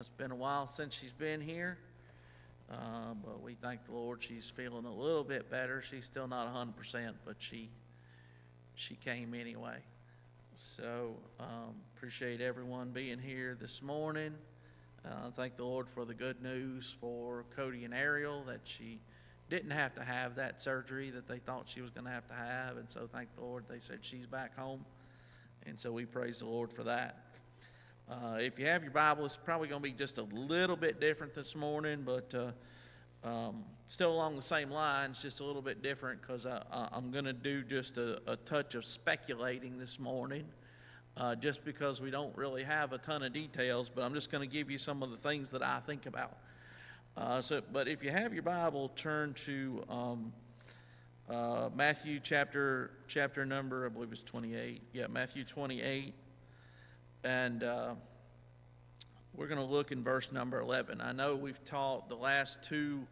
It's been a while since she's been here, but we thank the Lord she's feeling a little bit better. She's still not 100%, but she came anyway. So appreciate everyone being here this morning. Thank the Lord for the good news for Cody and Ariel, that she didn't have to have that surgery that they thought she was going to have. And so thank the Lord they said she's back home. And so we praise the Lord for that. If you have your Bible, it's probably going to be just a little bit different this morning, but still along the same lines, just a little bit different, because I'm going to do just a touch of speculating this morning, just because we don't really have a ton of details, but I'm just going to give you some of the things that I think about. But if you have your Bible, turn to Matthew chapter number, I believe it's 28. Yeah, Matthew 28. And we're going to look in verse number 11. I know we've taught the last two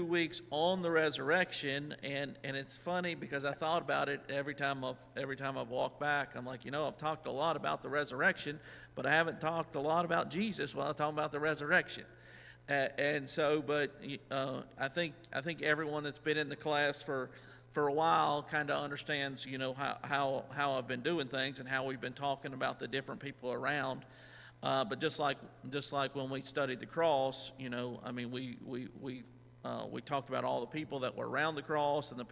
weeks on the resurrection, and it's funny because I thought about it every time I've walked back. I'm like, I've talked a lot about the resurrection, but I haven't talked a lot about Jesus while I'm talking about the resurrection. I think everyone that's been in the class for a while kind of understands, how I've been doing things and how we've been talking about the different people around. But just like when we studied the cross, we talked about all the people that were around the cross and the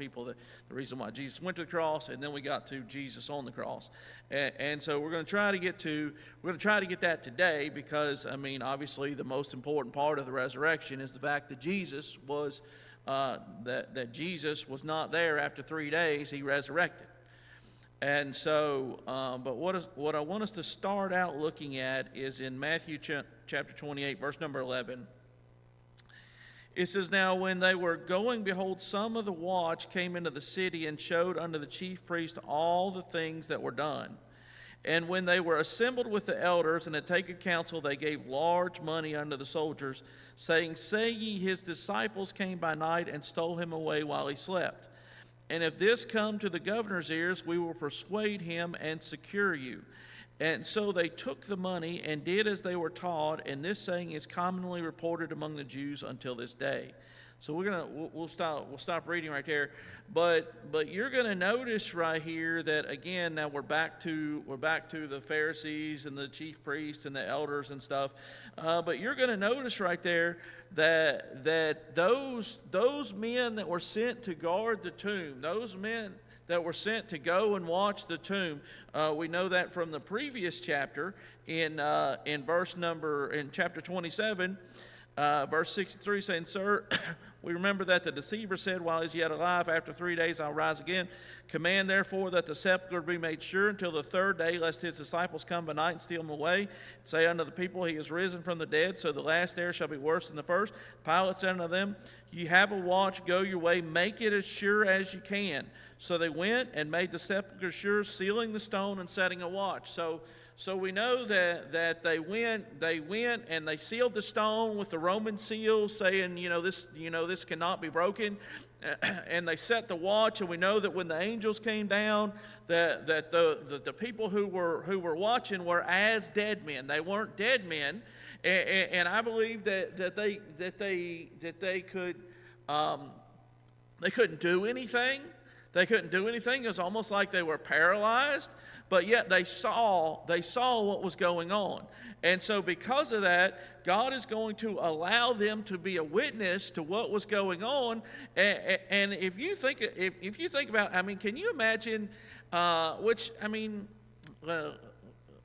reason why Jesus went to the cross, and then we got to Jesus on the cross. And so we're going to try to get that today, because obviously the most important part of the resurrection is the fact that Jesus was that Jesus was not there after 3 days. He resurrected. And so, but what I want us to start out looking at is in Matthew chapter 28, verse number 11. It says, "Now when they were going, behold, some of the watch came into the city and showed unto the chief priest all the things that were done. And when they were assembled with the elders and had taken counsel, they gave large money unto the soldiers, saying, Say ye, his disciples came by night and stole him away while he slept. And if this come to the governor's ears, we will persuade him and secure you. And so they took the money and did as they were taught, and this saying is commonly reported among the Jews until this day." So we'll stop reading right there, but you're gonna notice right here that again, now we're back to the Pharisees and the chief priests and the elders and stuff. But you're gonna notice right there that those men that were sent to guard the tomb, those men that were sent to go and watch the tomb, we know that from the previous chapter in chapter 27. Verse 63 saying, "Sir, we remember that the deceiver said while he's yet alive, After 3 days I'll rise again. Command therefore that the sepulchre be made sure until the third day, lest his disciples come by night and steal him away. Say unto the people, He is risen from the dead, so the last there shall be worse than the first. Pilate said unto them, Ye have a watch, go your way, make it as sure as you can. So they went and made the sepulchre sure, sealing the stone and setting a watch." So we know that they went and they sealed the stone with the Roman seal, saying, this cannot be broken. And they set the watch, and we know that when the angels came down, that the people who were watching were as dead men. They weren't dead men, and I believe that they couldn't do anything. They couldn't do anything. It was almost like they were paralyzed. But yet they saw what was going on. And so because of that, God is going to allow them to be a witness to what was going on. And if you think about, can you imagine,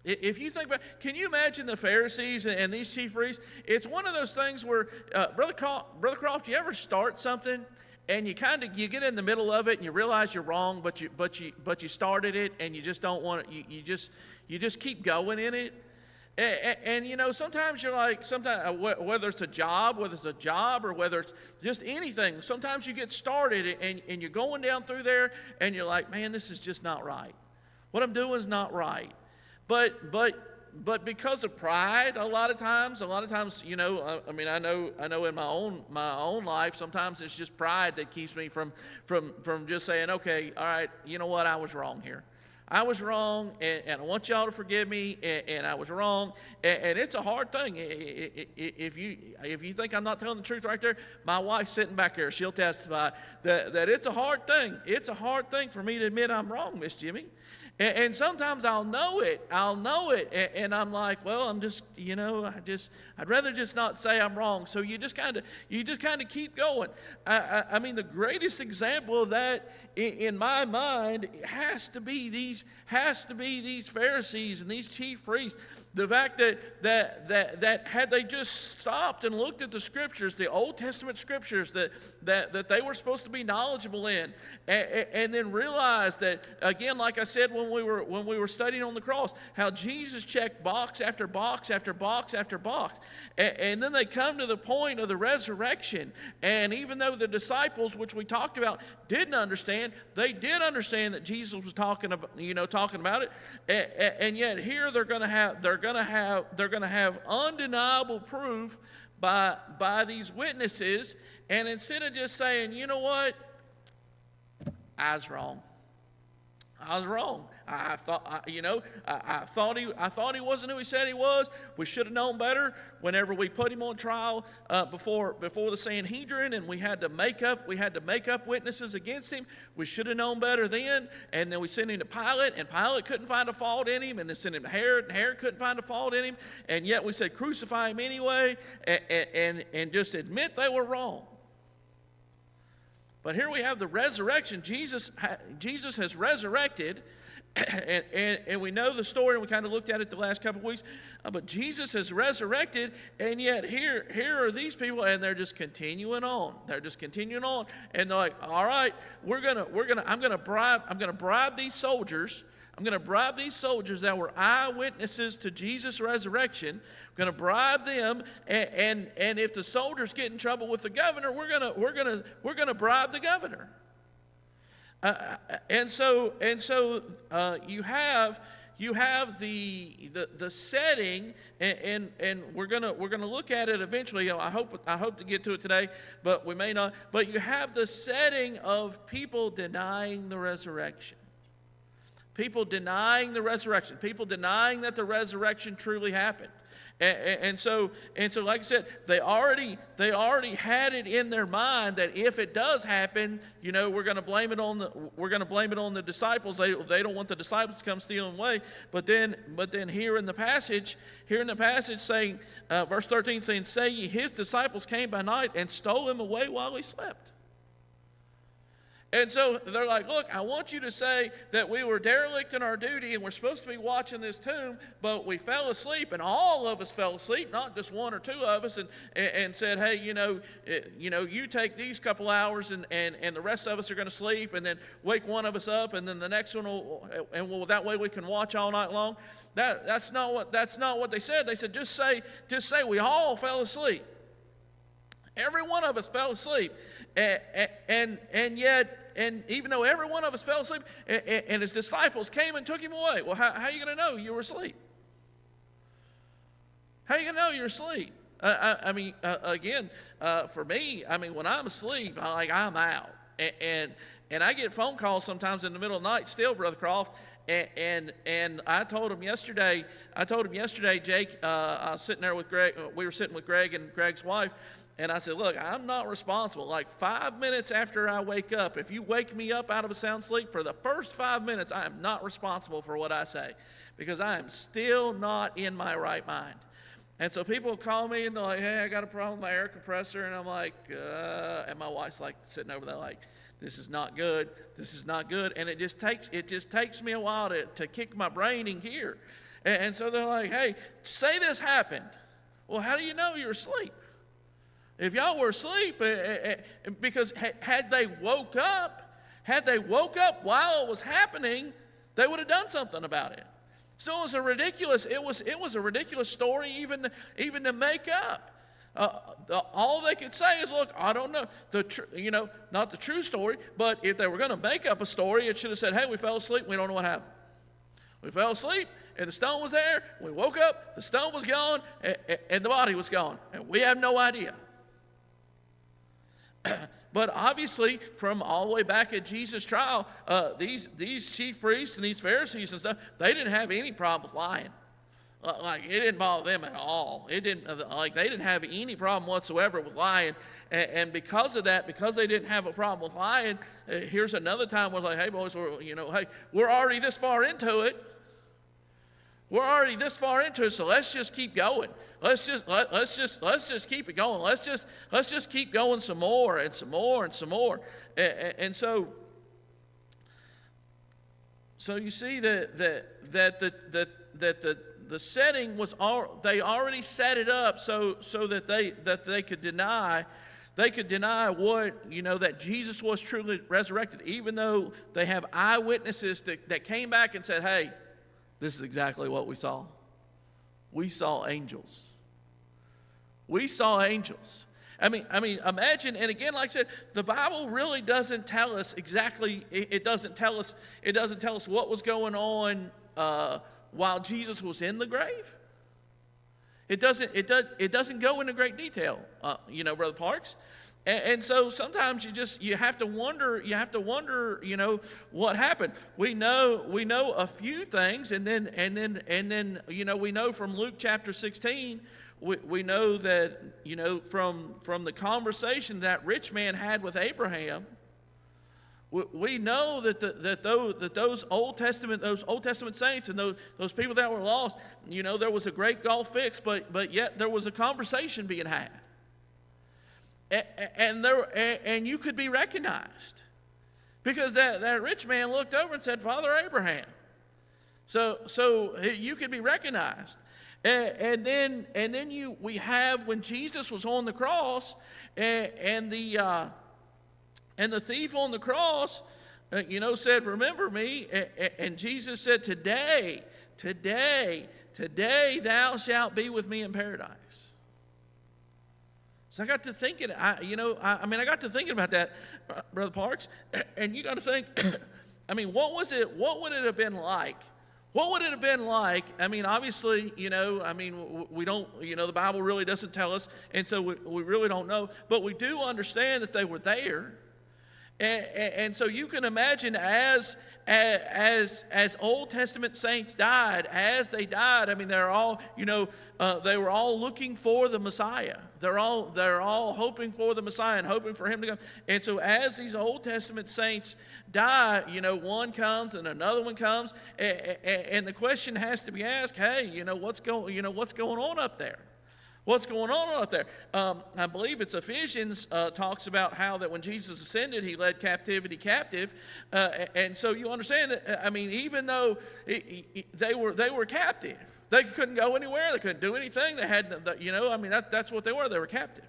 if you think about, can you imagine the Pharisees and these chief priests? It's one of those things where, Brother Croft, you ever start something and you get in the middle of it and you realize you're wrong, but you started it and you just don't want it. You just keep going in it. And sometimes you're like, whether it's a job or whether it's just anything, sometimes you get started and you're going down through there and you're like, man, this is just not right. What I'm doing is not right. But because of pride, a lot of times, I know in my own life, sometimes it's just pride that keeps me from just saying, okay, all right, you know what, I was wrong here. I was wrong, and I want y'all to forgive me, and I was wrong. And it's a hard thing. If you think I'm not telling the truth right there, my wife's sitting back there. She'll testify that it's a hard thing. It's a hard thing for me to admit I'm wrong, Miss Jimmy. And sometimes I'll know it, and I'm like, well, I'm just, I'd rather just not say I'm wrong. So you just kind of keep going. I mean, the greatest example of that in my mind has to be these Pharisees and these chief priests. The fact that had they just stopped and looked at the scriptures, the Old Testament scriptures that they were supposed to be knowledgeable in, and then realized that, again, like I said when we were studying on the cross, how Jesus checked box after box after box after box, and then they come to the point of the resurrection, and even though the disciples, which we talked about, didn't understand, they did understand that Jesus was talking about it, and yet here they're going to have undeniable proof by these witnesses, and instead of just saying, you know what, I was wrong. I thought he wasn't who he said he was. We should have known better. Whenever we put him on trial before the Sanhedrin, and we had to make up witnesses against him, we should have known better then. And then we sent him to Pilate, and Pilate couldn't find a fault in him, and then sent him to Herod, and Herod couldn't find a fault in him, and yet we said crucify him anyway, and just admit they were wrong. But here we have the resurrection. Jesus has resurrected, and we know the story, and we kind of looked at it the last couple of weeks. But Jesus has resurrected, and yet here are these people, and they're just continuing on. And they're like, all right, I'm gonna bribe these soldiers. I'm going to bribe these soldiers that were eyewitnesses to Jesus' resurrection. I'm going to bribe them, and if the soldiers get in trouble with the governor, we're going to bribe the governor. And so you have the setting, and we're gonna look at it eventually. I hope to get to it today, but we may not. But you have the setting of people denying the resurrection. People denying the resurrection. People denying that the resurrection truly happened. And so, like I said, they already had it in their mind that if it does happen, we're going to blame it on the disciples. They don't want the disciples to come stealing away. But then here in the passage saying, verse 13 saying, "Say ye, his disciples came by night and stole him away while he slept." And so they're like, look, I want you to say that we were derelict in our duty and we're supposed to be watching this tomb, but we fell asleep, and all of us fell asleep, not just one or two of us, and said, hey, you take these couple hours and the rest of us are going to sleep, and then wake one of us up, and then the next one that way we can watch all night long. That's not what they said. They said, just say we all fell asleep. Every one of us fell asleep, and yet, even though every one of us fell asleep, and his disciples came and took him away. Well, how are you going to know you were asleep? How are you going to know you're asleep? Again, for me, when I'm asleep, I'm out, and I get phone calls sometimes in the middle of the night. Still, Brother Croft. And I told him yesterday, Jake, I was sitting there with Greg. We were sitting with Greg and Greg's wife. And I said, look, I'm not responsible. Like 5 minutes after I wake up, if you wake me up out of a sound sleep, for the first 5 minutes, I am not responsible for what I say, because I am still not in my right mind. And so people call me and they're like, hey, I got a problem with my air compressor. And I'm like, and my wife's like sitting over there like, this is not good. And it just takes me a while to kick my brain in gear. And so they're like, hey, say this happened. Well, how do you know you're asleep? If y'all were asleep, because had they woke up while it was happening, they would have done something about it. So it was a ridiculous story even to make up. All they could say is, look, I don't know not the true story, but if they were going to make up a story, it should have said, hey, we fell asleep, we don't know what happened. We fell asleep, and the stone was there. We woke up, the stone was gone, and the body was gone, and we have no idea. But obviously, from all the way back at Jesus' trial, these chief priests and these Pharisees and stuff, they didn't have any problem with lying. Like, it didn't bother them at all. It didn't, like, they didn't have any problem whatsoever with lying. And because of that, because they didn't have a problem with lying, here's another time where it's like, hey boys, we're already this far into it. We're already this far into it, so let's just keep going. Let's just keep it going. Let's just keep going some more and some more and some more. And so you see that the setting was they already set it up so that they could deny what, that Jesus was truly resurrected, even though they have eyewitnesses that came back and said, hey, this is exactly what we saw. We saw angels. We saw angels. I mean, imagine, and again, like I said, the Bible really doesn't tell us exactly. It doesn't tell us what was going on while Jesus was in the grave. It doesn't go into great detail, Brother Parks. And so sometimes you have to wonder, what happened. We know a few things, and then we know from Luke chapter 16, we know that, from the conversation that rich man had with Abraham, we know that those Old Testament saints and those people that were lost, there was a great gulf fixed, but yet there was a conversation being had. And you could be recognized, because that rich man looked over and said, Father Abraham. So you could be recognized. And then we have when Jesus was on the cross, and the thief on the cross, said, remember me. And Jesus said, today thou shalt be with me in paradise. So I got to thinking, I got to thinking about that, Brother Parks, and you got to think, what would it have been like? What would it have been like? Obviously, we don't, the Bible really doesn't tell us, and so we really don't know, but we do understand that they were there. And so you can imagine as Old Testament saints died, as they died, they're all, they were all looking for the Messiah. They're all hoping for the Messiah and hoping for him to come. And so as these Old Testament saints die, one comes and another one comes, and the question has to be asked, hey, what's going on up there? What's going on out there? I believe it's Ephesians talks about how that when Jesus ascended, he led captivity captive. And so you understand that, even though they were captive, they couldn't go anywhere, they couldn't do anything. They had, that's what they were. They were captive.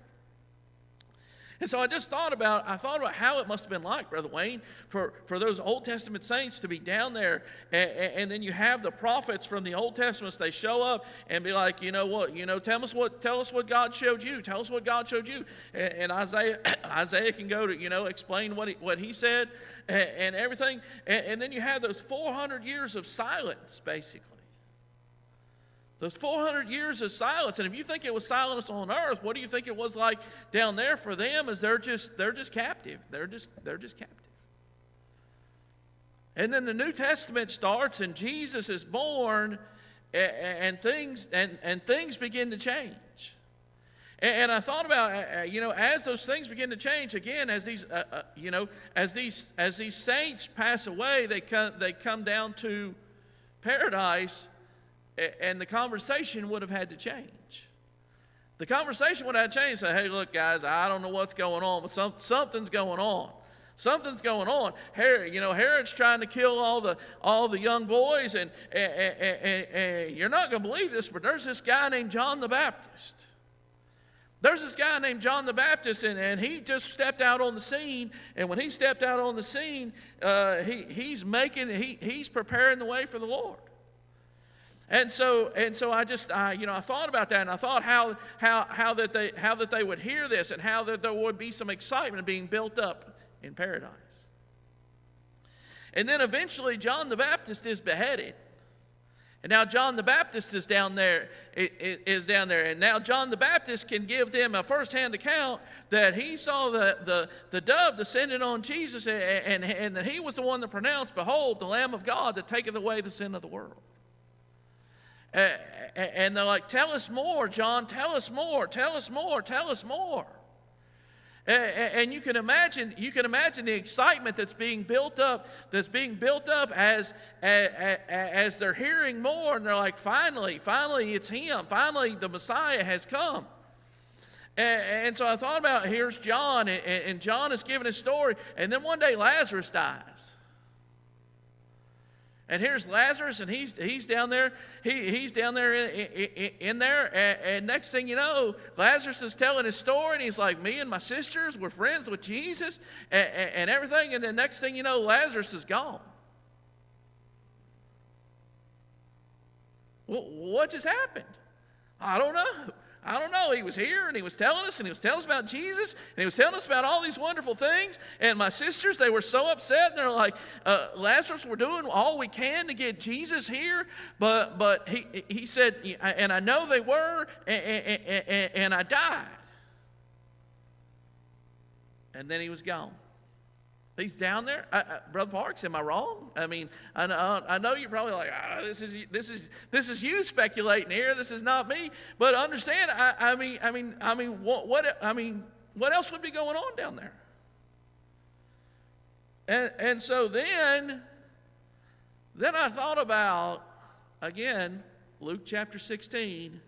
And so I thought about how it must have been like, Brother Wayne, for those Old Testament saints to be down there, and then you have the prophets from the Old Testament. They show up and be like, tell us what God showed you. Tell us what God showed you. And Isaiah can go to explain what he said and everything. And then you have those 400 years of silence, basically. Those 400 years of silence, and if you think it was silence on earth, what do you think it was like down there for them? Is they're just captive. They're just captive. And then the New Testament starts, and Jesus is born, and things begin to change. And I thought about as those things begin to change again, as these saints pass away, they come down to paradise. And the conversation would have had to change. The conversation would have had to change. Say, hey, look, guys, I don't know what's going on, but something's going on. Something's going on. Herod's trying to kill all the young boys, and you're not going to believe this, but there's this guy named John the Baptist. There's this guy named John the Baptist, and he just stepped out on the scene. And when he stepped out on the scene, he's preparing the way for the Lord. And so I thought about that, and I thought how that they would hear this, and how that there would be some excitement being built up in paradise. And then eventually John the Baptist is beheaded, And now John the Baptist is down there, and now John the Baptist can give them a firsthand account that he saw the dove descended on Jesus, and that he was the one that pronounced, "Behold, the Lamb of God that taketh away the sin of the world." And they're like, "Tell us more, John, tell us more, tell us more, tell us more." And you can imagine the excitement that's being built up as they're hearing more, and they're like, finally it's him. Finally, the Messiah has come. And so I thought about, here's John, and John is giving his story, and then one day Lazarus dies. And here's Lazarus, and he's down there. He's down there in there, and next thing you know, Lazarus is telling his story, and he's like, "Me and my sisters were friends with Jesus, and everything." And then next thing you know, Lazarus is gone. Well, what just happened? I don't know. He was here, and he was telling us about Jesus, and he was telling us about all these wonderful things. And my sisters, they were so upset, and they're like, "Lazarus, we're doing all we can to get Jesus here." But he said, and I know they were, and I died. And then he was gone. He's down there, Brother Parks. Am I wrong? I mean, I know you're probably like, this is you speculating here. This is not me. But understand, what else would be going on down there? And so then I thought about, again, Luke chapter 16.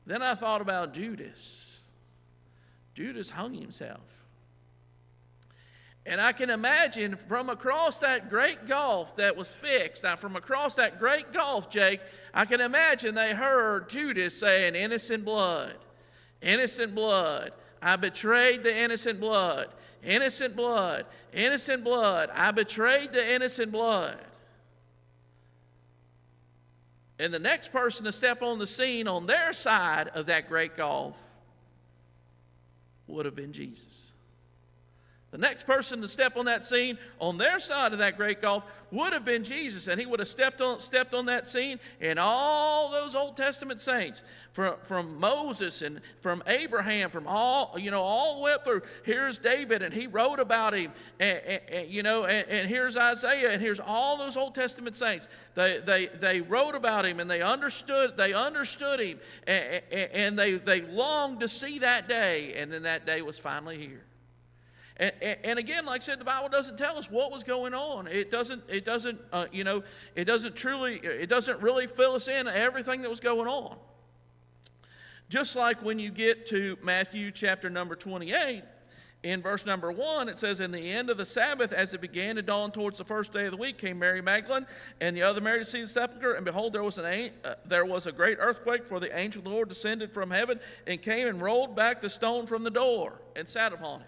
Then I thought about Judas. Judas hung himself. And I can imagine from across that great gulf that was fixed, now from across that great gulf, Jake, I can imagine they heard Judas saying, "Innocent blood, innocent blood. I betrayed the innocent blood, innocent blood, innocent blood. I betrayed the innocent blood." And the next person to step on the scene on their side of that great gulf would have been Jesus. The next person to step on that scene on their side of that great gulf would have been Jesus, and he would have stepped on that scene, and all those Old Testament saints, from Moses and from Abraham, from all the way up through. Here's David, and he wrote about him, and here's Isaiah, and here's all those Old Testament saints. They wrote about him, and they understood him, and they longed to see that day, and then that day was finally here. And again, like I said, the Bible doesn't tell us what was going on. It doesn't really fill us in everything that was going on. Just like when you get to Matthew chapter number 28, in verse number 1, it says, "In the end of the Sabbath, as it began to dawn towards the first day of the week, came Mary Magdalene and the other Mary to see the sepulchre. And behold, there was a great earthquake, for the angel of the Lord descended from heaven and came and rolled back the stone from the door and sat upon it."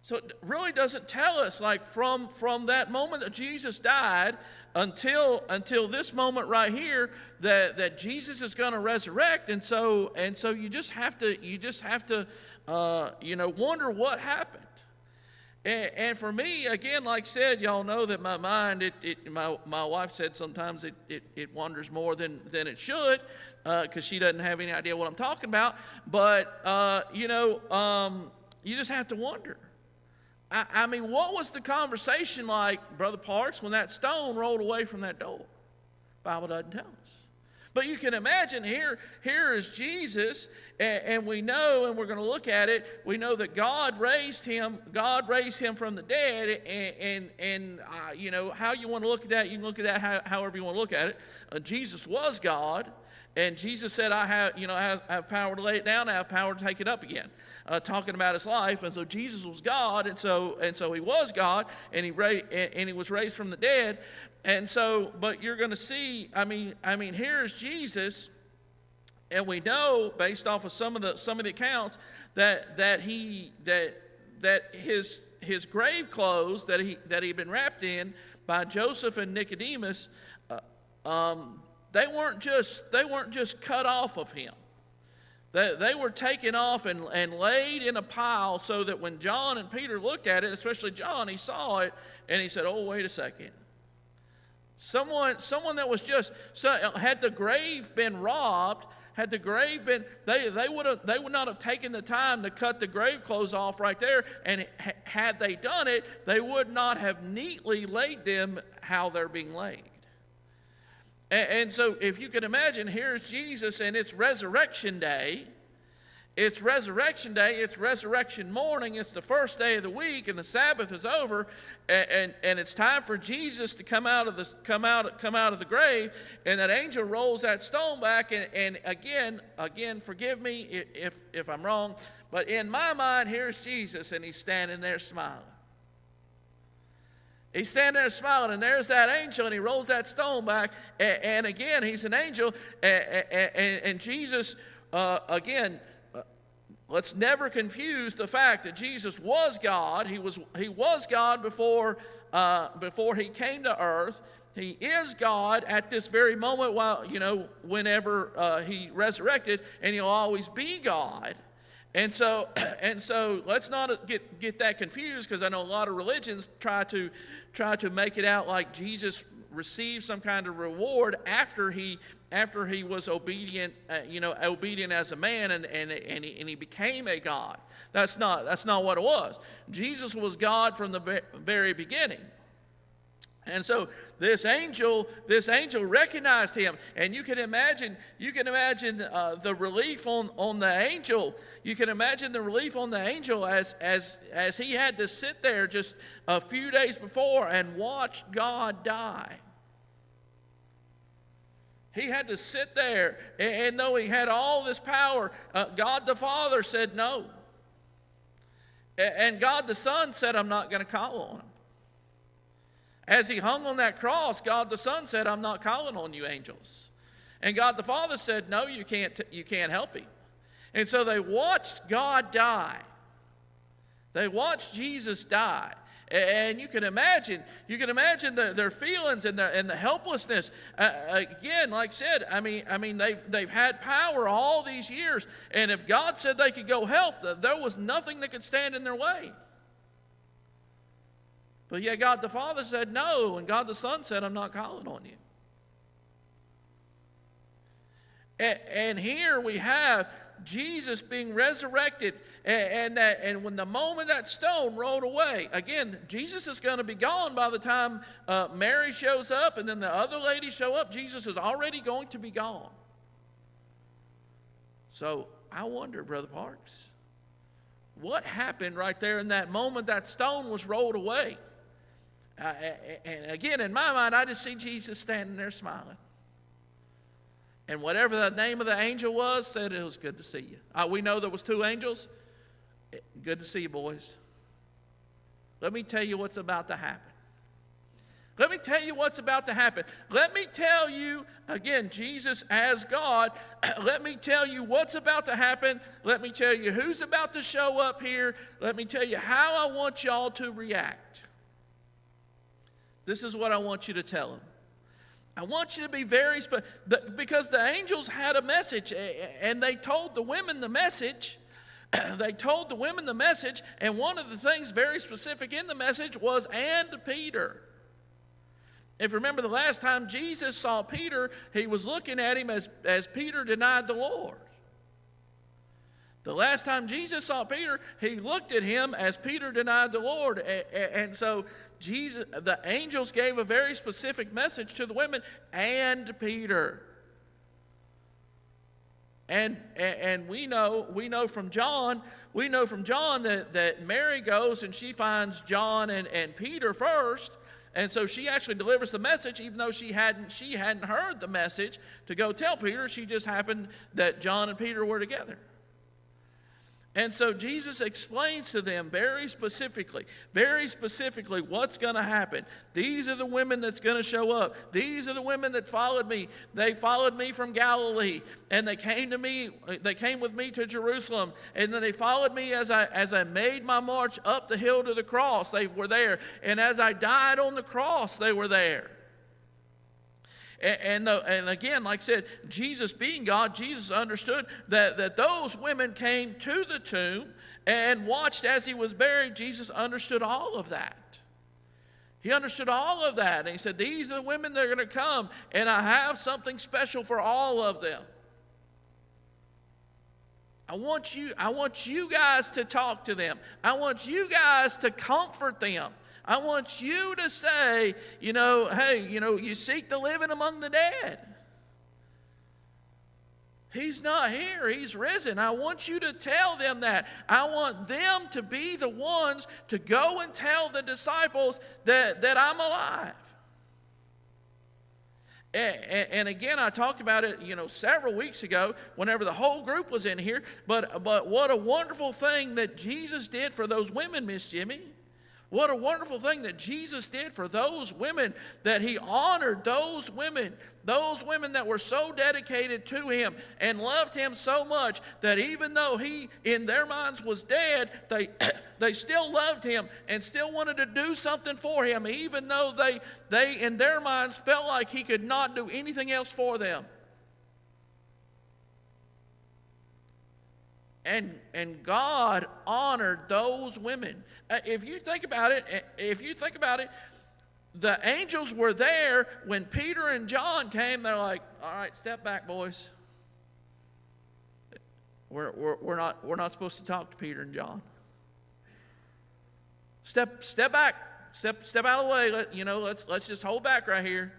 So it really doesn't tell us, like, from that moment that Jesus died until this moment right here, that Jesus is going to resurrect, and so you just have to wonder what happened. And for me, again, like I said, y'all know that my mind, my wife said sometimes it wanders more than it should, because she doesn't have any idea what I'm talking about. But you just have to wonder. I mean, what was the conversation like, Brother Parks, when that stone rolled away from that door? The Bible doesn't tell us. But you can imagine here is Jesus, and we know, and we're going to look at it, we know that God raised him from the dead, and how you want to look at that, you can look at that however you want to look at it. Jesus was God. And Jesus said, I have power to lay it down, I have power to take it up again, talking about his life. And so Jesus was God, and so he was God, and he was raised from the dead. And so, but you're going to see, I mean, here's Jesus, and we know based off of some of the accounts that his grave clothes that he'd been wrapped in by Joseph and Nicodemus, they weren't just cut off of him. They were taken off and laid in a pile, so that when John and Peter looked at it, especially John, he saw it and he said, "Oh, wait a second. Someone that was just, had the grave been robbed, had the grave been, they would not have taken the time to cut the grave clothes off right there, and had they done it, they would not have neatly laid them how they're being laid. And so if you can imagine, here's Jesus, and it's resurrection day. It's resurrection day, it's resurrection morning, it's the first day of the week, and the Sabbath is over, and it's time for Jesus to come out of the grave, and that angel rolls that stone back, and again, forgive me if I'm wrong, but in my mind, here's Jesus, and he's standing there smiling. He's standing there smiling, and there's that angel, and he rolls that stone back, and again, he's an angel, and Jesus, again, let's never confuse the fact that Jesus was God. He was God before he came to earth. He is God at this very moment, while whenever he resurrected, and he'll always be God. And so let's not get that confused, because I know a lot of religions try to make it out like Jesus received some kind of reward after he was obedient, obedient as a man, and he became a God. That's not what it was. Jesus was God from the very beginning. And so this angel recognized him, and you can imagine the relief on the angel. You can imagine the relief on the angel as he had to sit there just a few days before and watch God die. He had to sit there, and though he had all this power, God the Father said no. And God the Son said, I'm not going to call on him. As he hung on that cross, God the Son said, I'm not calling on you angels. And God the Father said, no, you can't help him. And so they watched God die. They watched Jesus die. And you can imagine their feelings and the helplessness. Again, like I said, I mean they've had power all these years, and if God said they could go help, there was nothing that could stand in their way. But yet God the Father said no, and God the Son said, I'm not calling on you. And here we have Jesus being resurrected, and when the moment that stone rolled away, again, Jesus is going to be gone by the time Mary shows up, and then the other ladies show up. Jesus is already going to be gone. So I wonder, Brother Parks, what happened right there in that moment that stone was rolled away? And again, in my mind, I just see Jesus standing there smiling. And whatever the name of the angel was, said it was good to see you. We know there was two angels. Good to see you, boys. Let me tell you what's about to happen. Let me tell you what's about to happen. Let me tell you, again, Jesus as God, let me tell you what's about to happen. Let me tell you who's about to show up here. Let me tell you how I want y'all to react. This is what I want you to tell them. I want you to be very because the angels had a message, and they told the women the message. They told the women the message, and one of the things very specific in the message was, and Peter. If you remember the last time Jesus saw Peter, he was looking at him as Peter denied the Lord. The last time Jesus saw Peter, he looked at him as Peter denied the Lord. And so the angels gave a very specific message to the women, and Peter. And we know from John that Mary goes and she finds John and Peter first. And so she actually delivers the message, even though she hadn't heard the message to go tell Peter. She just happened that John and Peter were together. And so Jesus explains to them very specifically what's going to happen. These are the women that's going to show up. These are the women that followed me. They followed me from Galilee, and they came with me to Jerusalem, and then they followed me as I made my march up the hill to the cross. They were there, and as I died on the cross, they were there. And again, like I said, Jesus being God, Jesus understood that those women came to the tomb and watched as he was buried. Jesus understood all of that. He understood all of that. And he said, these are the women that are going to come, and I have something special for all of them. I want you guys to talk to them. I want you guys to comfort them. I want you to say, hey, you seek the living among the dead. He's not here. He's risen. I want you to tell them that. I want them to be the ones to go and tell the disciples that I'm alive. And again, I talked about it, several weeks ago whenever the whole group was in here. But what a wonderful thing that Jesus did for those women, Miss Jimmy. What a wonderful thing that Jesus did for those women, that he honored those women that were so dedicated to him and loved him so much that even though he, in their minds, was dead, they still loved him and still wanted to do something for him, even though they in their minds felt like he could not do anything else for them. And God honored those women. If you think about it, the angels were there when Peter and John came. They're like, all right, step back, boys. We're not supposed to talk to Peter and John. Step back. Step out of the way. Let's just hold back right here.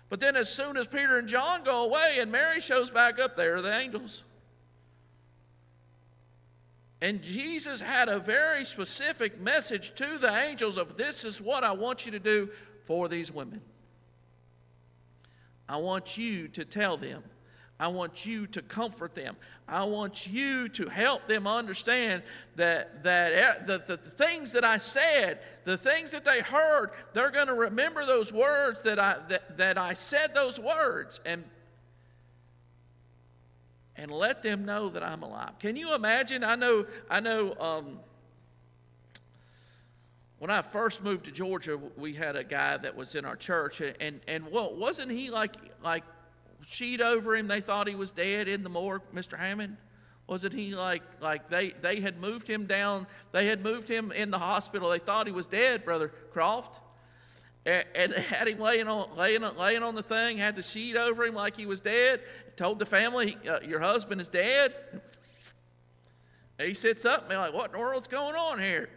But then as soon as Peter and John go away and Mary shows back up, there are the angels. And Jesus had a very specific message to the angels of, this is what I want you to do for these women. I want you to tell them. I want you to comfort them. I want you to help them understand that the things that I said, the things that they heard, they're going to remember those words that I said those words, and let them know that I'm alive. Can you imagine? I know. When I first moved to Georgia, we had a guy that was in our church, and wasn't he like sheet over him? They thought he was dead in the morgue, Mr. Hammond. Wasn't he like they had moved him down? They had moved him in the hospital. They thought he was dead, Brother Croft. And they had him laying on the thing, had the sheet over him like he was dead, told the family, your husband is dead. And he sits up and they're like, what in the world's going on here?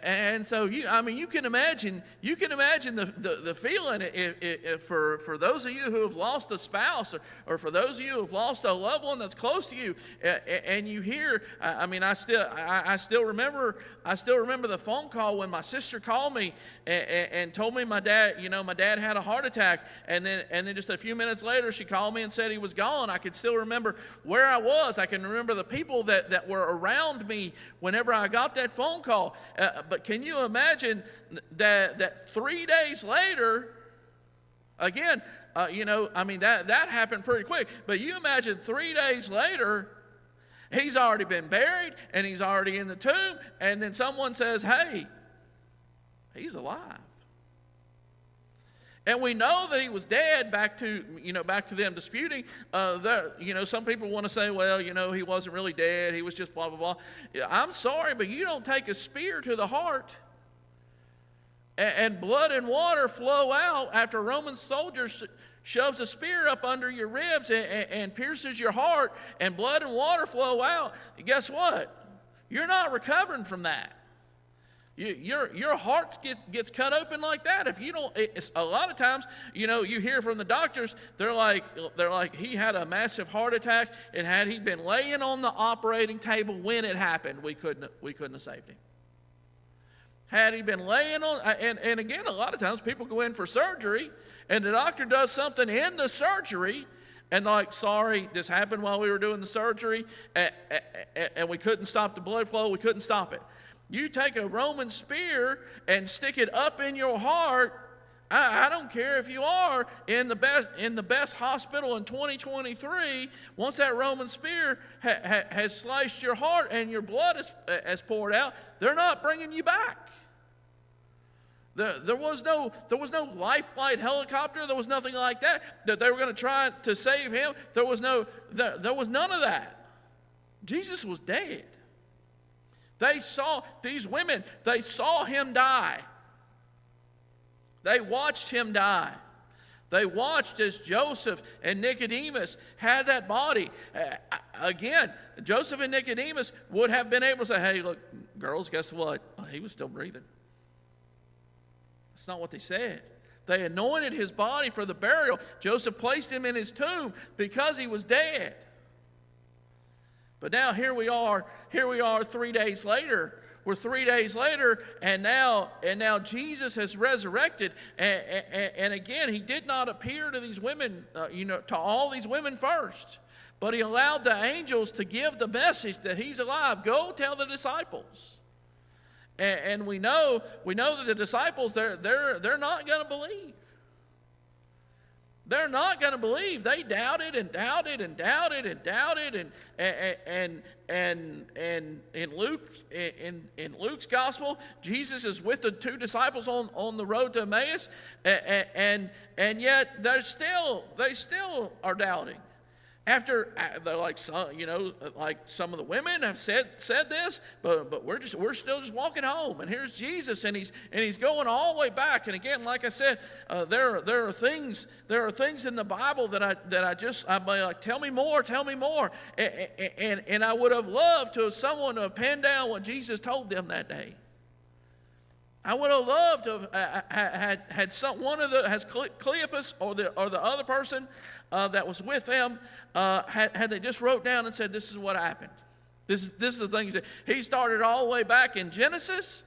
And so you can imagine the feeling if for those of you who have lost a spouse, or for those of you who have lost a loved one that's close to you, and you hear. I still remember the phone call when my sister called me and told me my dad had a heart attack, and then just a few minutes later she called me and said he was gone. I could still remember where I was. I can remember the people that were around me whenever I got that phone call. But can you imagine that 3 days later, again, that happened pretty quick. But you imagine 3 days later, he's already been buried and he's already in the tomb, and then someone says, hey, he's alive. And we know that he was dead, back to them disputing. Some people want to say, well, he wasn't really dead. He was just blah, blah, blah. I'm sorry, but you don't take a spear to the heart and blood and water flow out after a Roman soldier shoves a spear up under your ribs and pierces your heart, and blood and water flow out. Guess what? You're not recovering from that. Your heart gets cut open like that. If you don't, a lot of times, you hear from the doctors, they're like he had a massive heart attack, and had he been laying on the operating table when it happened, we couldn't have saved him. Had he been laying on, and again, a lot of times people go in for surgery, and the doctor does something in the surgery, and like, sorry, this happened while we were doing the surgery, and we couldn't stop the blood flow. We couldn't stop it. You take a Roman spear and stick it up in your heart. I don't care if you are in the best hospital in 2023. Once that Roman spear has sliced your heart and your blood has poured out, they're not bringing you back. There was no life flight helicopter. There was nothing like that they were going to try to save him. There was none of that. Jesus was dead. These women saw him die. They watched him die. They watched as Joseph and Nicodemus had that body. Again, Joseph and Nicodemus would have been able to say, hey, look, girls, guess what? Oh, he was still breathing. That's not what they said. They anointed his body for the burial. Joseph placed him in his tomb because he was dead. But now here we are 3 days later. We're 3 days later, and now Jesus has resurrected. And again, he did not appear to these women, to all these women first. But he allowed the angels to give the message that he's alive. Go tell the disciples. And we know that the disciples, they're not going to believe. They're not going to believe. They doubted and doubted and doubted and doubted. And in Luke's gospel, Jesus is with the two disciples on the road to Emmaus, and yet they still are doubting. After like some of the women have said this, but we're still just walking home, and here's Jesus, and he's going all the way back. And again, like I said, there are things in the Bible that I'm like, tell me more, and I would have loved to have someone to have penned down what Jesus told them that day. I would have loved to have had Cleopas or the other person that was with them, had they just wrote down and said, this is what happened. This is the thing he said. He started all the way back in Genesis,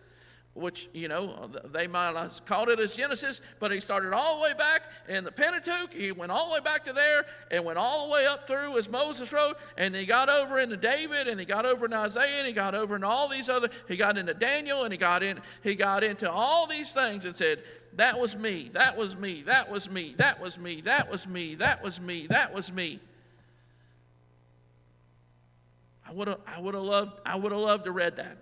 which, they might have called it as Genesis, but he started all the way back in the Pentateuch. He went all the way back to there and went all the way up through as Moses wrote, and he got over into David, and he got over into Isaiah, and he got over into all these other, he got into Daniel, and he got into all these things and said, that was me, that was me, that was me, that was me, that was me, that was me, that was me. I would have loved to read that.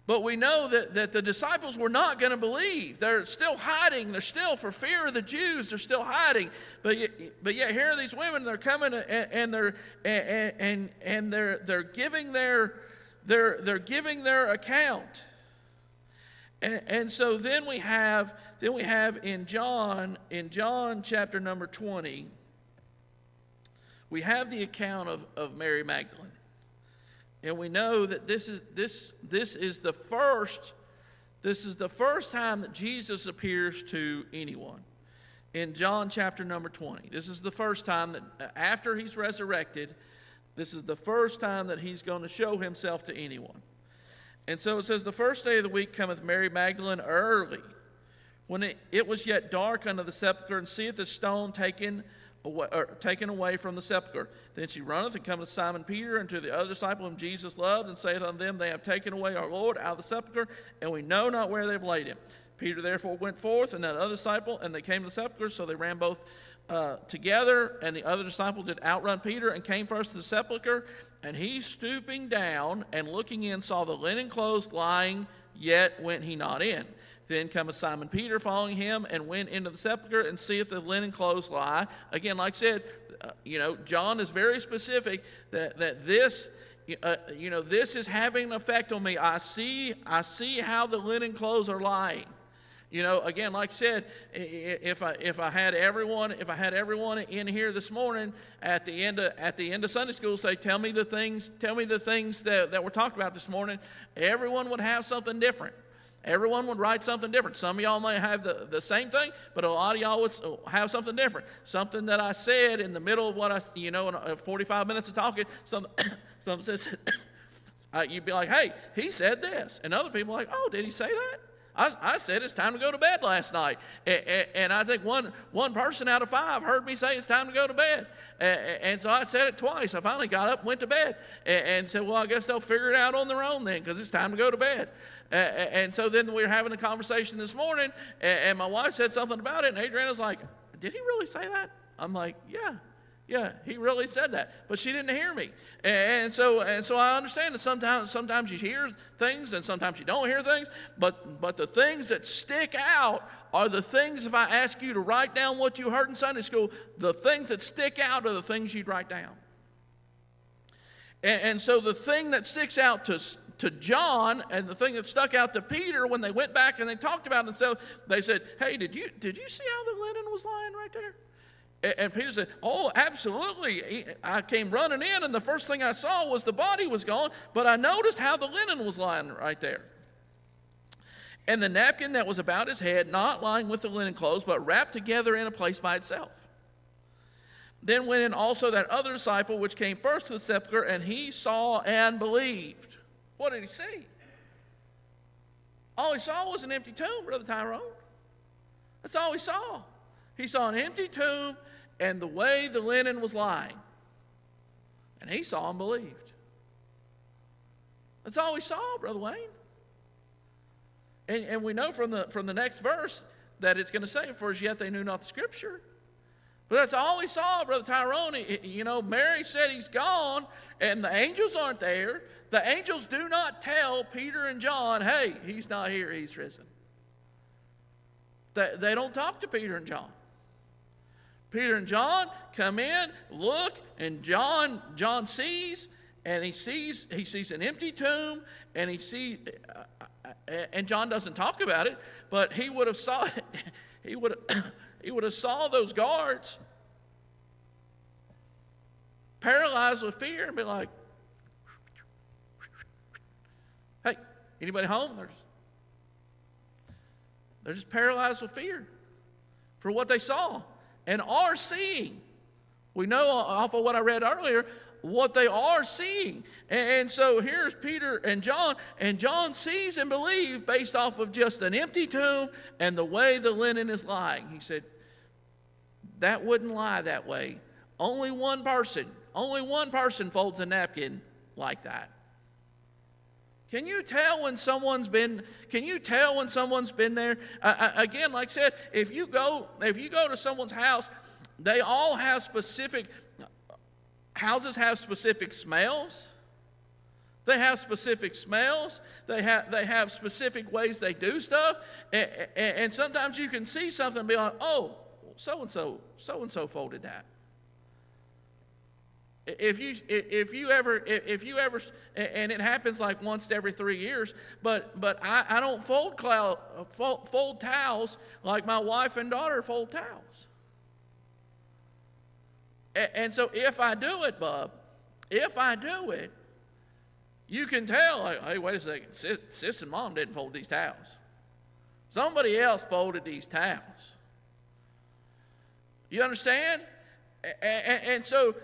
But we know that the disciples were not going to believe. They're still hiding. They're still, for fear of the Jews, they're still hiding. But yet here are these women. They're coming and they're giving their account. And so then we have in John chapter number 20, we have the account of Mary Magdalene. And we know that this is the first time that Jesus appears to anyone. In John chapter number 20. This is the first time that after he's resurrected, this is the first time that he's going to show himself to anyone. And so it says, the first day of the week cometh Mary Magdalene early, when it was yet dark unto the sepulchre, and seeth the stone taken away from the sepulchre. Then she runneth and cometh to Simon Peter and to the other disciple whom Jesus loved, and saith unto them, they have taken away our Lord out of the sepulchre, and we know not where they have laid him. Peter therefore went forth, and that other disciple, and they came to the sepulchre, so they ran both together, and the other disciple did outrun Peter, and came first to the sepulchre, and he stooping down and looking in saw the linen clothes lying, yet went he not in. Then cometh Simon Peter following him, and went into the sepulchre, and seeth the linen clothes lie. Again, like I said, John is very specific that this, this is having an effect on me. I see how the linen clothes are lying. Again, like I said, if I had everyone in here this morning at the end of Sunday school say, tell me the things that were talked about this morning, everyone would have something different. Everyone would write something different. Some of y'all may have the same thing, but a lot of y'all would have something different. Something that I said in the middle of what in 45 minutes of talking, something says, you'd be like, hey, he said this. And other people are like, oh, did he say that? I said it's time to go to bed last night. And I think one person out of 5 heard me say it's time to go to bed. And so I said it twice. I finally got up and went to bed and said, well, I guess they'll figure it out on their own then, because it's time to go to bed. And so then we were having a conversation this morning, and my wife said something about it, and Adriana was like, did he really say that? I'm like, yeah, he really said that, but she didn't hear me, and so I understand that sometimes you hear things and sometimes you don't hear things, but the things that stick out are the things. If I ask you to write down what you heard in Sunday school, the things that stick out are the things you'd write down. And so the thing that sticks out to John, and the thing that stuck out to Peter when they went back and they talked about themselves, they said, hey, did you see how the linen was lying right there? And Peter said, oh, absolutely. I came running in, and the first thing I saw was the body was gone, but I noticed how the linen was lying right there. And the napkin that was about his head, not lying with the linen clothes, but wrapped together in a place by itself. Then went in also that other disciple which came first to the sepulchre, and he saw and believed. What did he see? All he saw was an empty tomb, Brother Tyrone. That's all he saw. He saw an empty tomb and the way the linen was lying. And he saw and believed. That's all he saw, Brother Wayne. And we know from the next verse that it's going to say, for as yet they knew not the Scripture. But that's all he saw, Brother Tyrone. You know, Mary said he's gone, and the angels aren't there. The angels do not tell Peter and John, hey, he's not here, he's risen. They don't talk to Peter and John. Peter and John come in, look, and John sees, and he sees an empty tomb, and he sees, and John doesn't talk about it, but he would have saw he would have saw those guards paralyzed with fear and be like, hey, anybody home? They're just paralyzed with fear for what they saw and are seeing. We know off of what I read earlier what they are seeing. And so here's Peter and John sees and believes based off of just an empty tomb and the way the linen is lying. He said, that wouldn't lie that way. Only one person folds a napkin like that. Can you tell when someone's been there? Again, like I said, if you go to someone's house, they all have houses have specific smells. They have specific smells. They have specific ways they do stuff. And sometimes you can see something and be like, oh, so-and-so folded that. If you ever, and it happens like once every 3 years, but I don't fold towels like my wife and daughter fold towels. And so if I do it, Bub, you can tell, like, hey, wait a second, Sis and Mom didn't fold these towels. Somebody else folded these towels. You understand? And so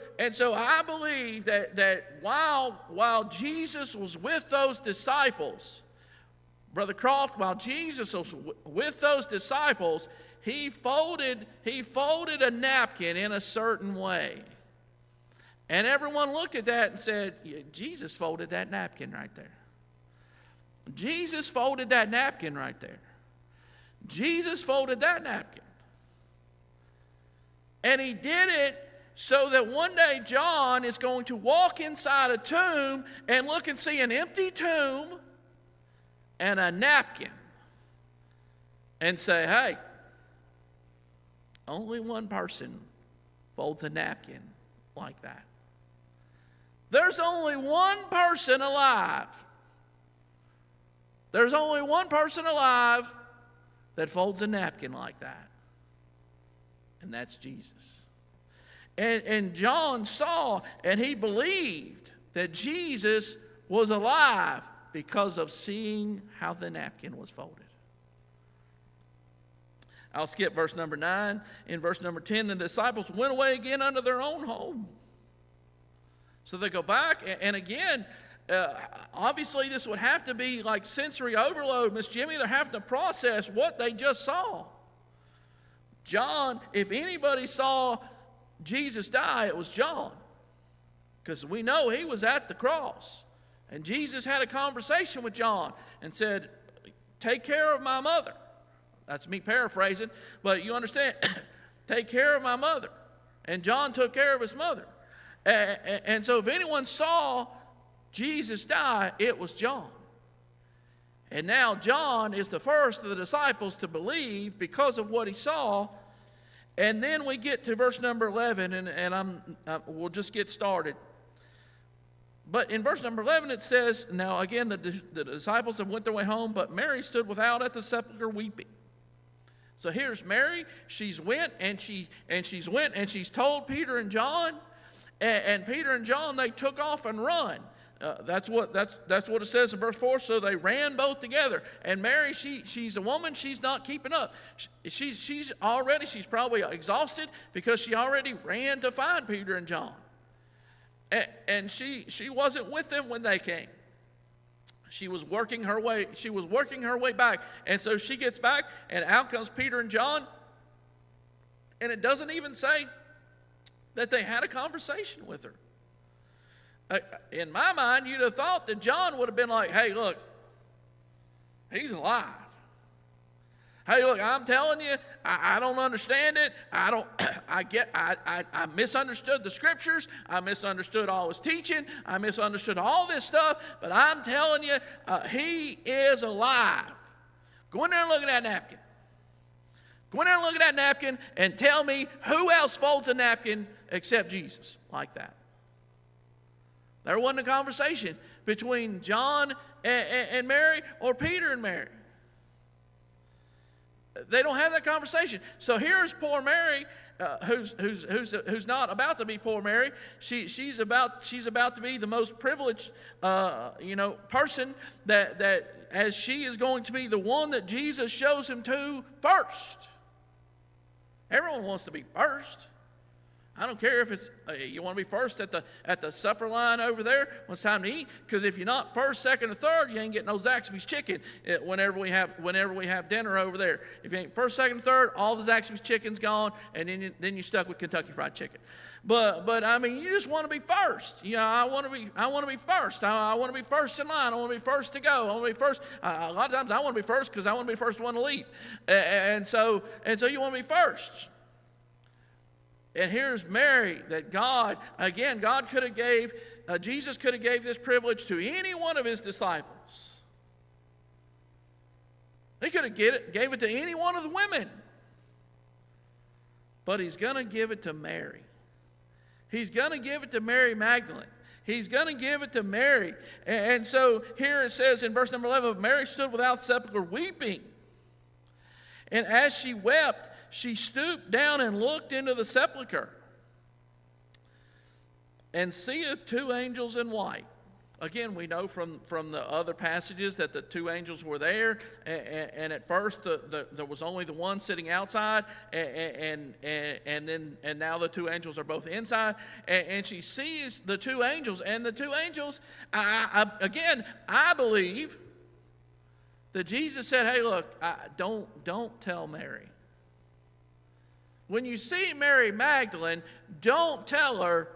I believe that while Jesus was with those disciples, Brother Croft, while Jesus was with those disciples, he folded a napkin in a certain way. And everyone looked at that and said, yeah, Jesus folded that napkin right there. Jesus folded that napkin right there. Jesus folded that napkin. And he did it so that one day John is going to walk inside a tomb and look and see an empty tomb and a napkin and say, hey, only one person folds a napkin like that. There's only one person alive. There's only one person alive that folds a napkin like that. And that's Jesus. And John saw and he believed that Jesus was alive because of seeing how the napkin was folded. I'll skip verse number 9. In verse number 10, the disciples went away again unto their own home. So they go back, and again, obviously this would have to be like sensory overload. Miss Jimmy, they're having to process what they just saw. John, if anybody saw Jesus die, it was John. Because we know he was at the cross. And Jesus had a conversation with John and said, take care of my mother. That's me paraphrasing, but you understand. Take care of my mother. And John took care of his mother. And so if anyone saw Jesus die, it was John. And now John is the first of the disciples to believe because of what he saw. And then we get to verse number 11, and we'll just get started. But in verse number 11 it says, now again the disciples have went their way home, but Mary stood without at the sepulchre weeping. So here's Mary. She's went and she's told Peter and John, and Peter and John, they took off and run. That's what it says in verse 4. So they ran both together. And Mary, she's a woman. She's not keeping up. She's probably exhausted because she already ran to find Peter and John. And she wasn't with them when they came. She was working her way. She was working her way back. And so she gets back, and out comes Peter and John. And it doesn't even say that they had a conversation with her. In my mind, you'd have thought that John would have been like, hey, look, he's alive. Hey, look, I'm telling you, I don't understand it. I misunderstood the scriptures. I misunderstood all his teaching. I misunderstood all this stuff. But I'm telling you, he is alive. Go in there and look at that napkin. Go in there and look at that napkin and tell me who else folds a napkin except Jesus like that. There wasn't a conversation between John and Mary or Peter and Mary. They don't have that conversation. So here's poor Mary, who's not about to be poor Mary. She's about to be the most privileged person that as she is going to be the one that Jesus shows him to first. Everyone wants to be first. I don't care if it's you want to be first at the supper line over there when it's time to eat, because if you're not first, second, or third, you ain't getting no Zaxby's chicken whenever we have dinner over there. If you ain't first, second, third, all the Zaxby's chicken's gone, and then you're stuck with Kentucky Fried Chicken. But I mean, you just want to be first. You know, I want to be first. I want to be first in line. I want to be first to go. I want to be first. A lot of times I want to be first because I want to be the first one to leave. And so you want to be first. And here's Mary that Jesus could have gave this privilege to any one of his disciples. He could have gave it to any one of the women. But he's going to give it to Mary. He's going to give it to Mary Magdalene. He's going to give it to Mary. And so here it says in verse number 11, Mary stood without the sepulchre weeping. And as she wept, she stooped down and looked into the sepulchre, and seeth two angels in white. Again, we know from the other passages that the two angels were there, and at first there was only the one sitting outside, and now the two angels are both inside, and she sees the two angels, and the two angels, I believe that Jesus said, hey, look, don't tell Mary. When you see Mary Magdalene, don't tell her,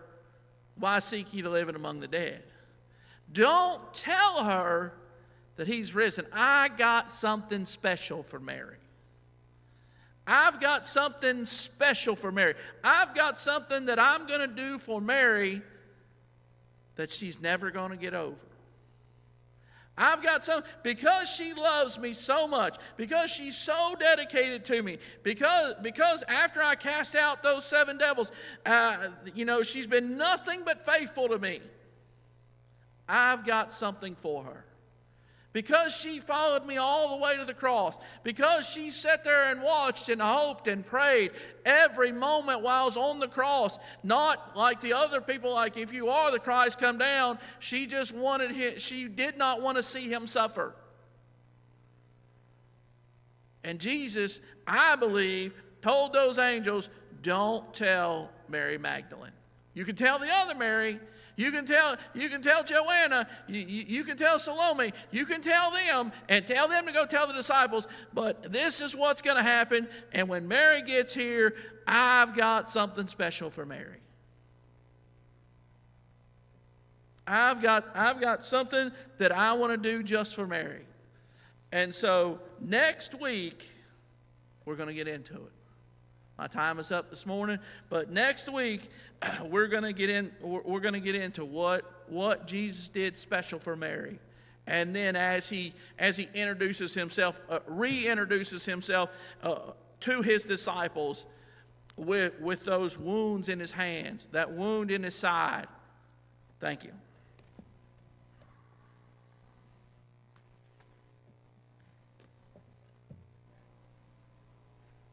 why seek ye the living among the dead? Don't tell her that he's risen. I got something special for Mary. I've got something special for Mary. I've got something that I'm going to do for Mary that she's never going to get over. I've got something, because she loves me so much, because she's so dedicated to me, because after I cast out those 7 devils, she's been nothing but faithful to me. I've got something for her. Because she followed me all the way to the cross, because she sat there and watched and hoped and prayed every moment while I was on the cross, not like the other people, like if you are the Christ, come down. She just wanted him, she did not want to see him suffer. And Jesus, I believe, told those angels, don't tell Mary Magdalene. You can tell the other Mary. You can tell Joanna, you can tell Salome, you can tell them and tell them to go tell the disciples, but this is what's going to happen, and when Mary gets here, I've got something special for Mary. I've got something that I want to do just for Mary. And so next week, we're going to get into it. My time is up this morning, but next week we're going to get into what Jesus did special for Mary, and then as he introduces himself, reintroduces himself to his disciples with those wounds in his hands, that wound in his side. Thank you.